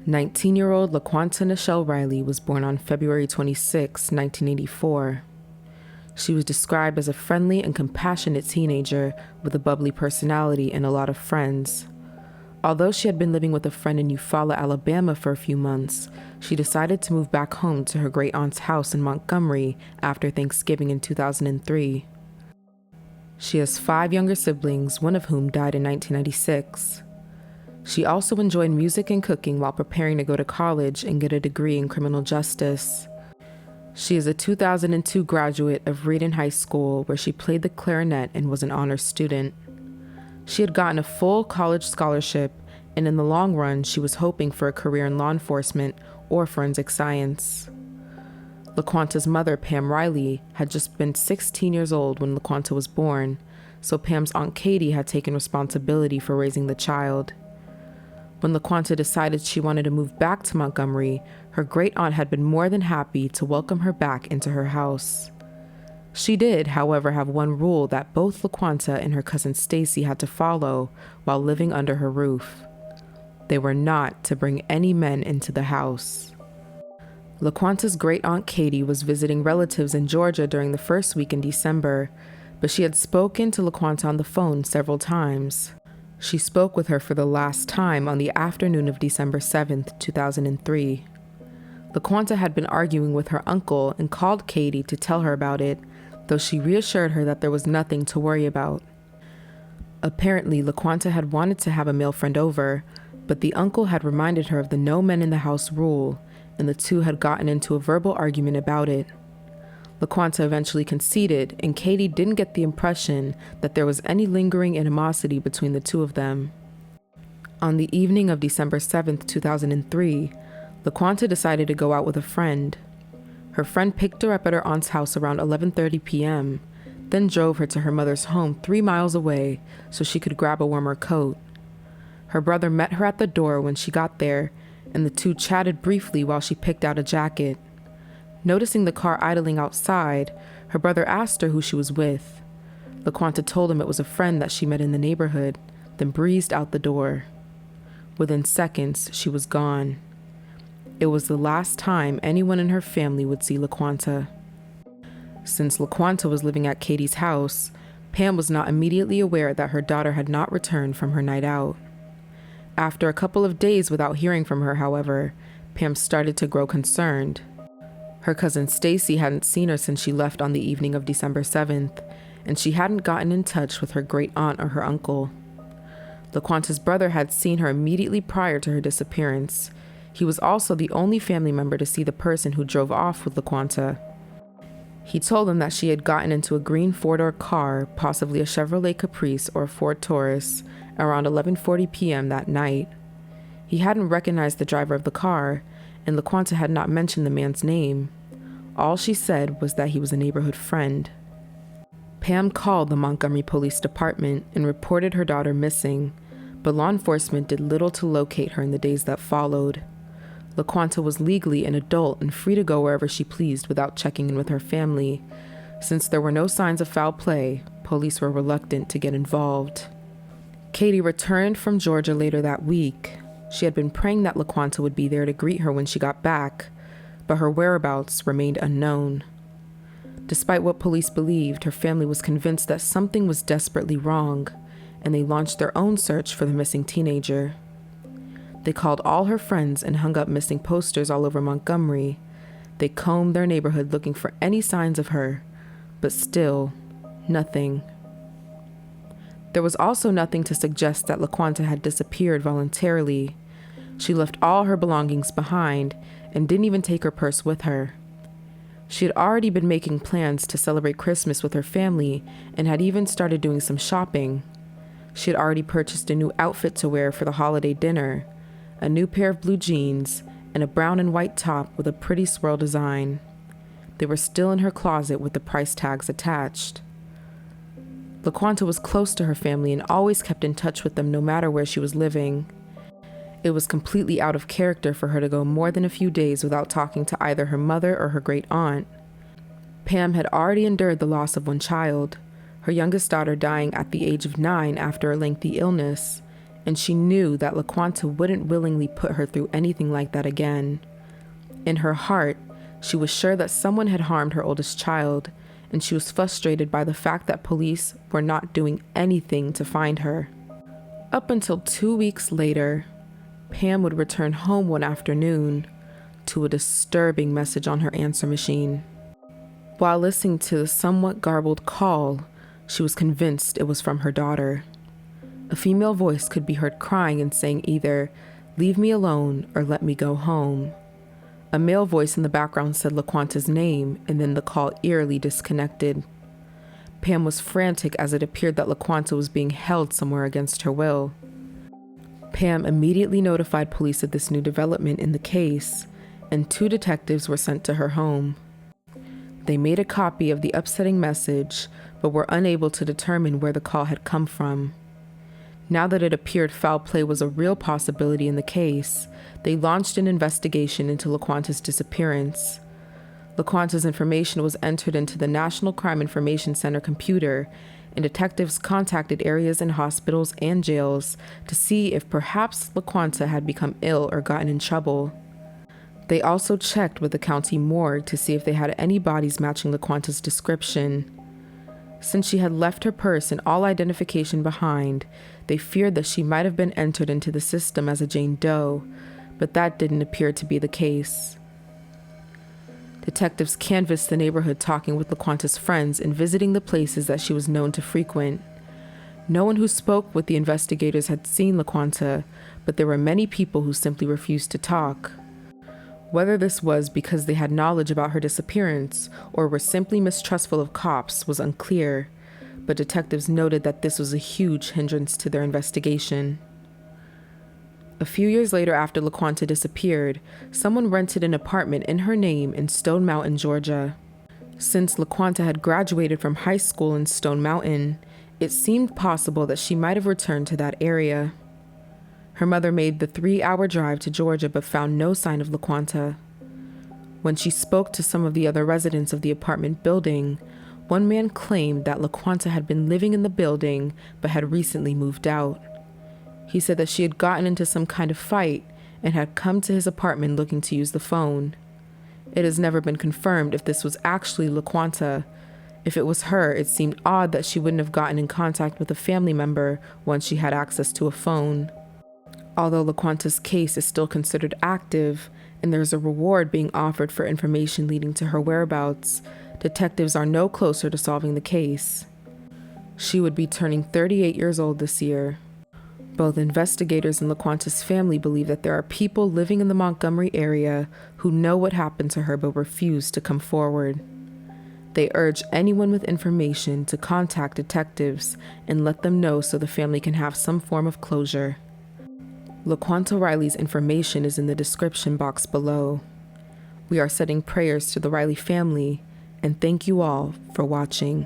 19-year-old LaQuanta Riley was born on February 26, 1984. She was described as a friendly and compassionate teenager with a bubbly personality and a lot of friends. Although she had been living with a friend in Eufaula, Alabama for a few months, she decided to move back home to her great-aunt's house in Montgomery after Thanksgiving in 2003. She has 5 younger siblings, one of whom died in 1996. She also enjoyed music and cooking while preparing to go to college and get a degree in criminal justice. She is a 2002 graduate of Reading High School, where she played the clarinet and was an honors student. She had gotten a full college scholarship, and in the long run, she was hoping for a career in law enforcement or forensic science. LaQuanta's mother, Pam Riley, had just been 16 years old when LaQuanta was born, so Pam's Aunt Katie had taken responsibility for raising the child. When LaQuanta decided she wanted to move back to Montgomery, her great-aunt had been more than happy to welcome her back into her house. She did, however, have one rule that both LaQuanta and her cousin Stacy had to follow while living under her roof. They were not to bring any men into the house. LaQuanta's great-aunt Katie was visiting relatives in Georgia during the first week in December, but she had spoken to LaQuanta on the phone several times. She spoke with her for the last time on the afternoon of December 7th, 2003. LaQuanta had been arguing with her uncle and called Katie to tell her about it, though she reassured her that there was nothing to worry about. Apparently, LaQuanta had wanted to have a male friend over, but the uncle had reminded her of the no men in the house rule, and the two had gotten into a verbal argument about it. LaQuanta eventually conceded, and Katie didn't get the impression that there was any lingering animosity between the two of them. On the evening of December 7th, 2003, LaQuanta decided to go out with a friend. Her friend picked her up at her aunt's house around 11:30 p.m., then drove her to her mother's home 3 miles away so she could grab a warmer coat. Her brother met her at the door when she got there, and the two chatted briefly while she picked out a jacket. Noticing the car idling outside, her brother asked her who she was with. LaQuanta told him it was a friend that she met in the neighborhood, then breezed out the door. Within seconds, she was gone. It was the last time anyone in her family would see LaQuanta. Since LaQuanta was living at Katie's house, Pam was not immediately aware that her daughter had not returned from her night out. After a couple of days without hearing from her, however, Pam started to grow concerned. Her cousin Stacy hadn't seen her since she left on the evening of December 7th, and she hadn't gotten in touch with her great-aunt or her uncle. LaQuanta's brother had seen her immediately prior to her disappearance. He was also the only family member to see the person who drove off with LaQuanta. He told them that she had gotten into a green 4-door car, possibly a Chevrolet Caprice or a Ford Taurus, around 11:40 p.m. that night. He hadn't recognized the driver of the car, and LaQuanta had not mentioned the man's name. All she said was that he was a neighborhood friend. Pam called the Montgomery Police Department and reported her daughter missing, but law enforcement did little to locate her in the days that followed. LaQuanta was legally an adult and free to go wherever she pleased without checking in with her family. Since there were no signs of foul play, police were reluctant to get involved. Katie returned from Georgia later that week. She had been praying that LaQuanta would be there to greet her when she got back, but her whereabouts remained unknown. Despite what police believed, her family was convinced that something was desperately wrong, and they launched their own search for the missing teenager. They called all her friends and hung up missing posters all over Montgomery. They combed their neighborhood looking for any signs of her, but still, nothing. There was also nothing to suggest that LaQuanta had disappeared voluntarily. She left all her belongings behind and didn't even take her purse with her. She had already been making plans to celebrate Christmas with her family and had even started doing some shopping. She had already purchased a new outfit to wear for the holiday dinner, a new pair of blue jeans, and a brown and white top with a pretty swirl design. They were still in her closet with the price tags attached. LaQuanta was close to her family and always kept in touch with them no matter where she was living. It was completely out of character for her to go more than a few days without talking to either her mother or her great-aunt. Pam had already endured the loss of one child, her youngest daughter dying at the age of 9 after a lengthy illness, and she knew that LaQuanta wouldn't willingly put her through anything like that again. In her heart, she was sure that someone had harmed her oldest child, and she was frustrated by the fact that police were not doing anything to find her. Up until 2 weeks later, Pam would return home one afternoon to a disturbing message on her answer machine. While listening to the somewhat garbled call, she was convinced it was from her daughter. A female voice could be heard crying and saying either, "Leave me alone," or "Let me go home." A male voice in the background said LaQuanta's name, and then the call eerily disconnected. Pam was frantic as it appeared that LaQuanta was being held somewhere against her will. Pam immediately notified police of this new development in the case, and 2 detectives were sent to her home. They made a copy of the upsetting message, but were unable to determine where the call had come from. Now that it appeared foul play was a real possibility in the case, they launched an investigation into LaQuanta's disappearance. LaQuanta's information was entered into the National Crime Information Center computer, and detectives contacted areas and hospitals and jails to see if perhaps LaQuanta had become ill or gotten in trouble. They also checked with the county morgue to see if they had any bodies matching LaQuanta's description. Since she had left her purse and all identification behind, they feared that she might have been entered into the system as a Jane Doe, but that didn't appear to be the case. Detectives canvassed the neighborhood, talking with LaQuanta's friends and visiting the places that she was known to frequent. No one who spoke with the investigators had seen LaQuanta, but there were many people who simply refused to talk. Whether this was because they had knowledge about her disappearance or were simply mistrustful of cops was unclear, but detectives noted that this was a huge hindrance to their investigation. A few years later, after LaQuanta disappeared, someone rented an apartment in her name in Stone Mountain, Georgia. Since LaQuanta had graduated from high school in Stone Mountain, it seemed possible that she might have returned to that area. Her mother made the 3-hour drive to Georgia but found no sign of LaQuanta. When she spoke to some of the other residents of the apartment building, one man claimed that LaQuanta had been living in the building but had recently moved out. He said that she had gotten into some kind of fight and had come to his apartment looking to use the phone. It has never been confirmed if this was actually LaQuanta. If it was her, it seemed odd that she wouldn't have gotten in contact with a family member once she had access to a phone. Although LaQuanta's case is still considered active and there's a reward being offered for information leading to her whereabouts, detectives are no closer to solving the case. She would be turning 38 years old this year. Both investigators and LaQuanta's family believe that there are people living in the Montgomery area who know what happened to her but refuse to come forward. They urge anyone with information to contact detectives and let them know so the family can have some form of closure. LaQuanta Riley's information is in the description box below. We are sending prayers to the Riley family, and thank you all for watching.